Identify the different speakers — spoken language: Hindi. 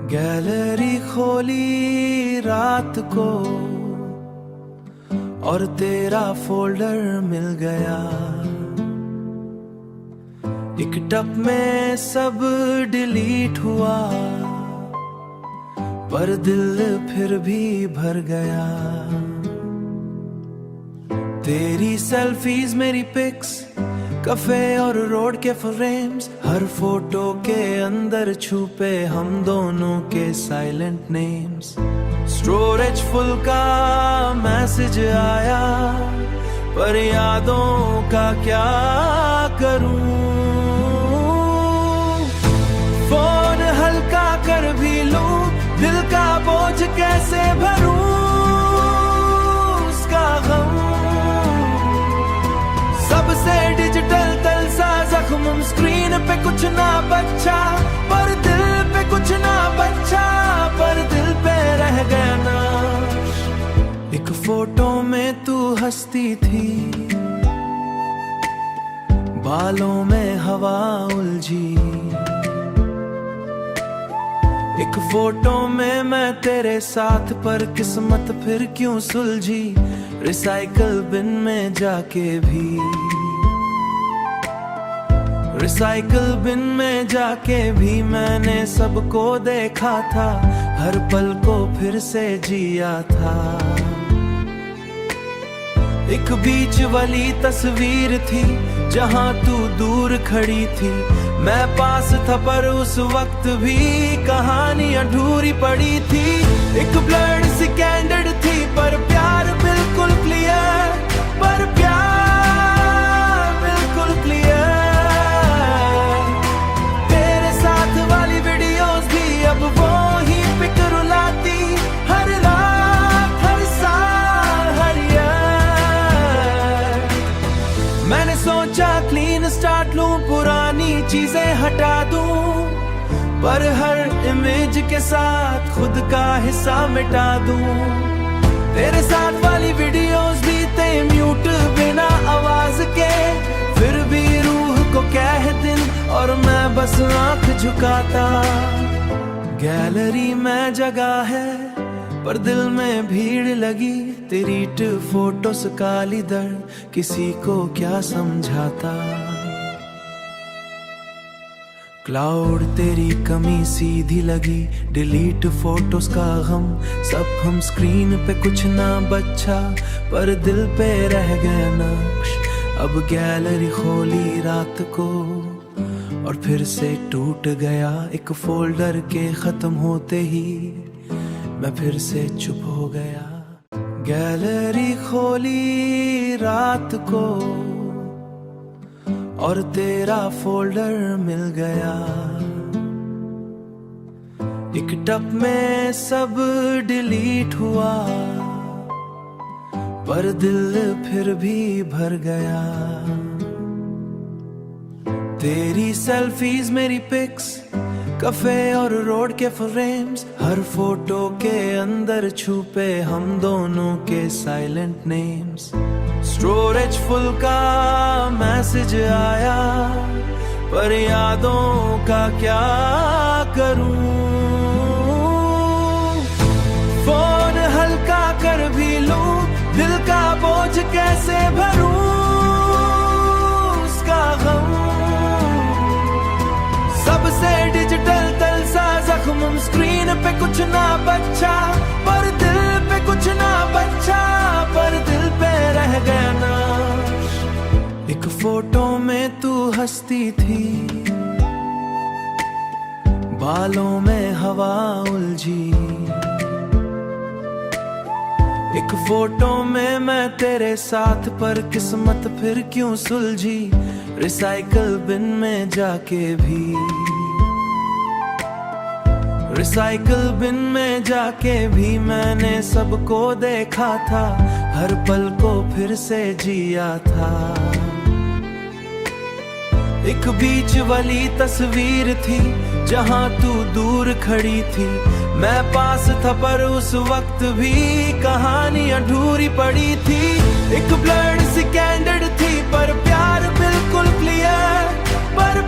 Speaker 1: गैलरी खोली रात को और तेरा फोल्डर मिल गया। एक टप में सब डिलीट हुआ, पर दिल फिर भी भर गया। तेरी सेल्फीज, मेरी पिक्स, कैफे और रोड के फ्रेम्स, हर फोटो के अंदर छुपे हम दोनों के साइलेंट नेम्स। स्टोरेज फुल का मैसेज आया, पर यादों का क्या करूं। फोन हल्का कर भी लूं, दिल का बोझ कैसे भरूं। उसका गम सबसे डिजिटल तलसा जख्म, स्क्रीन पे कुछ ना बचा, पर दिल पे कुछ ना बचा, पर दिल पे रह गया नाश। एक फोटो में तू हंसती थी, बालों में हवा उलझी। एक फोटो में मैं तेरे साथ, पर किस्मत फिर क्यों सुलझी। रिसाइकल बिन में जाके भी, रिसाइकल बिन में जाके भी मैंने सबको देखा था, हर पल को फिर से जिया था। एक बीच वाली तस्वीर थी जहां तू दूर खड़ी थी, मैं पास था पर उस वक्त भी कहानी अधूरी पड़ी थी। एक ब्लर्ड सी कैंडिड थी, पर प्यार बिल्कुल क्लियर, पर प्यार बिल्कुल क्लियर। तेरे साथ वाली वीडियोस भी अब वो ही पिक रुलाती, हर रात, हर साल, हर ईयर। मैंने सोचा क्लीन स्टार्ट लूं, पुरानी चीजें हटा दूं, पर हर इमेज के साथ खुद का हिस्सा मिटा दूं। तेरे साथ वाली वीडियोस भी थे म्यूट बिना आवाज के, फिर भी रूह को कह दिन और मैं बस आंख झुकाता। गैलरी में जगह है, पर दिल में भीड़ लगी, तेरी फोटोस काली दर्द किसी को क्या समझाता। क्लाउड तेरी कमी सीधी लगी, डिलीट फोटोस का गम, सब हम स्क्रीन पे कुछ ना बचा, पर दिल पे रह गया नक्श। अब गैलरी खोली रात को और फिर से टूट गया। एक फोल्डर के खत्म होते ही मैं फिर से चुप हो गया। गैलरी खोली रात को और तेरा फोल्डर मिल गया। एक टप में सब डिलीट हुआ, पर दिल फिर भी भर गया। तेरी सेल्फीज, मेरी पिक्स, कैफे और रोड के फ्रेम्स, हर फोटो के अंदर छुपे हम दोनों के साइलेंट नेम्स। स्टोरेज फुल का मैसेज आया, पर यादों का क्या करूं। फोन हल्का कर भी लूं, दिल का बोझ कैसे भरूं। उसका गम सबसे डिजिटल तलसा जख्म, स्क्रीन पे कुछ ना बचा, पर दिल पे कुछ ना बचा, पर दिल पे रह गया नाश। एक फोटो में तू हंसती थी, बालों में हवा उलझी। एक फोटो में मैं तेरे साथ, पर किस्मत फिर क्यों सुलझी। रिसाइकल बिन में जाके भी, रिसाइकल बिन में जाके भी मैंने सबको देखा था, हर पल को फिर से जिया था। एक बीच वाली तस्वीर थी जहां तू दूर खड़ी थी, मैं पास था पर उस वक्त भी कहानी अधूरी पड़ी थी। एक ब्लर्ड सी कैंडिड थी, पर प्यार बिल्कुल क्लियर, पर